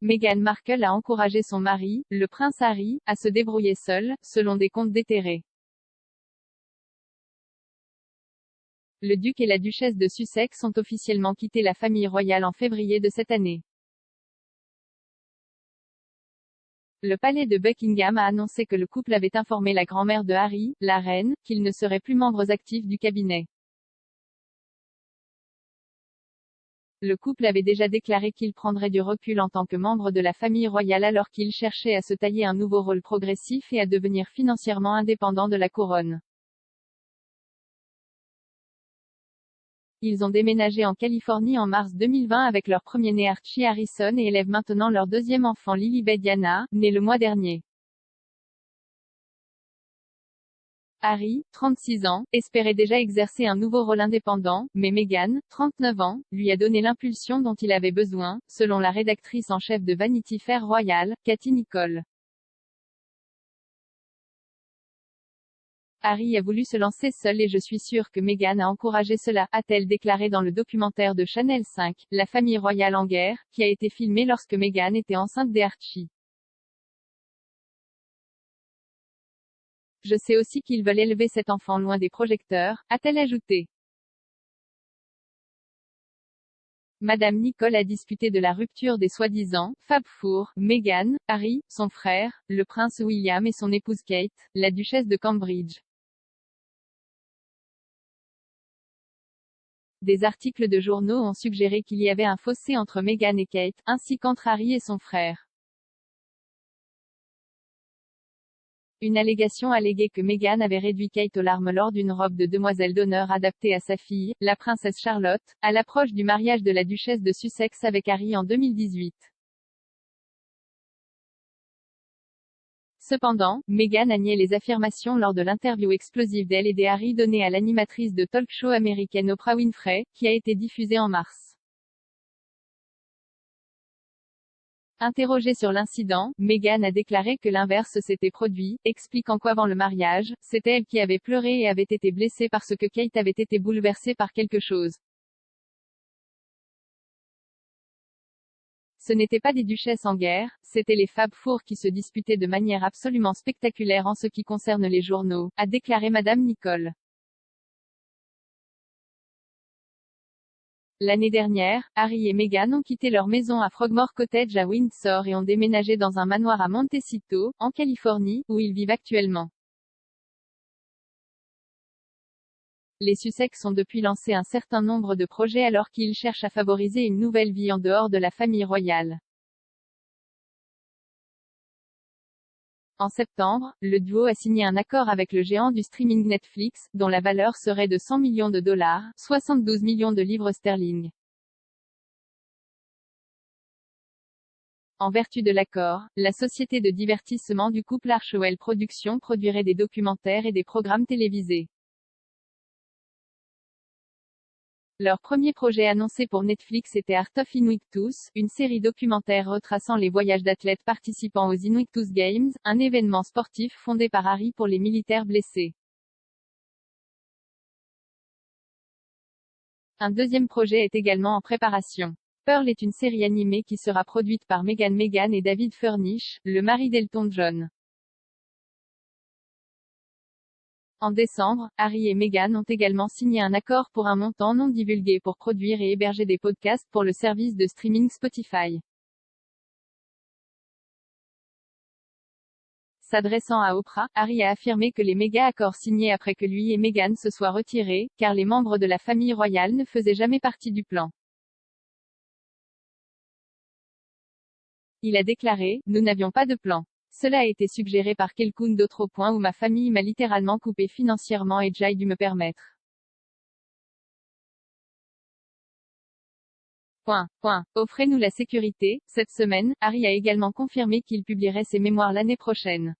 Meghan Markle a encouragé son mari, le prince Harry, à se débrouiller seul, selon des comptes déterrés. Le duc et la duchesse de Sussex ont officiellement quitté la famille royale en février de cette année. Le palais de Buckingham a annoncé que le couple avait informé la grand-mère de Harry, la reine, qu'ils ne seraient plus membres actifs du cabinet. Le couple avait déjà déclaré qu'il prendrait du recul en tant que membre de la famille royale alors qu'il cherchait à se tailler un nouveau rôle progressif et à devenir financièrement indépendant de la couronne. Ils ont déménagé en Californie en mars 2020 avec leur premier-né Archie Harrison et élèvent maintenant leur deuxième enfant Lilibet Diana, née le mois dernier. Harry, 36 ans, espérait déjà exercer un nouveau rôle indépendant, mais Meghan, 39 ans, lui a donné l'impulsion dont il avait besoin, selon la rédactrice en chef de Vanity Fair Royal, Katie Nicholl. Harry a voulu se lancer seul et je suis sûre que Meghan a encouragé cela, a-t-elle déclaré dans le documentaire de Channel 5, La famille royale en guerre, qui a été filmé lorsque Meghan était enceinte d'Archie. Je sais aussi qu'ils veulent élever cet enfant loin des projecteurs, a-t-elle ajouté. Madame Nicholl a discuté de la rupture des soi-disant Fab Four, Meghan, Harry, son frère, le prince William et son épouse Kate, la duchesse de Cambridge. Des articles de journaux ont suggéré qu'il y avait un fossé entre Meghan et Kate, ainsi qu'entre Harry et son frère. Une allégation alléguait que Meghan avait réduit Kate aux larmes lors d'une robe de demoiselle d'honneur adaptée à sa fille, la princesse Charlotte, à l'approche du mariage de la duchesse de Sussex avec Harry en 2018. Cependant, Meghan a nié les affirmations lors de l'interview explosive d'elle et des Harry donnée à l'animatrice de talk-show américaine Oprah Winfrey, qui a été diffusée en mars. Interrogée sur l'incident, Meghan a déclaré que l'inverse s'était produit, expliquant qu'avant le mariage, c'était elle qui avait pleuré et avait été blessée parce que Kate avait été bouleversée par quelque chose. Ce n'étaient pas des duchesses en guerre, c'étaient les Fab Four qui se disputaient de manière absolument spectaculaire en ce qui concerne les journaux, a déclaré Madame Nicholl. L'année dernière, Harry et Meghan ont quitté leur maison à Frogmore Cottage à Windsor et ont déménagé dans un manoir à Montecito, en Californie, où ils vivent actuellement. Les Sussex ont depuis lancé un certain nombre de projets alors qu'ils cherchent à favoriser une nouvelle vie en dehors de la famille royale. En septembre, le duo a signé un accord avec le géant du streaming Netflix, dont la valeur serait de 100 millions de dollars, 72 millions de livres sterling. En vertu de l'accord, la société de divertissement du couple Archewell Productions produirait des documentaires et des programmes télévisés. Leur premier projet annoncé pour Netflix était Art of Invictus, une série documentaire retraçant les voyages d'athlètes participant aux Invictus Games, un événement sportif fondé par Harry pour les militaires blessés. Un deuxième projet est également en préparation. Pearl est une série animée qui sera produite par Meghan et David Furnish, le mari d'Elton John. En décembre, Harry et Meghan ont également signé un accord pour un montant non divulgué pour produire et héberger des podcasts pour le service de streaming Spotify. S'adressant à Oprah, Harry a affirmé que les méga-accords signés après que lui et Meghan se soient retirés, car les membres de la famille royale ne faisaient jamais partie du plan. Il a déclaré, nous n'avions pas de plan. Cela a été suggéré par quelqu'un d'autre au point où ma famille m'a littéralement coupé financièrement et j'ai dû me permettre. Offrez-nous la sécurité. Cette semaine, Harry a également confirmé qu'il publierait ses mémoires l'année prochaine.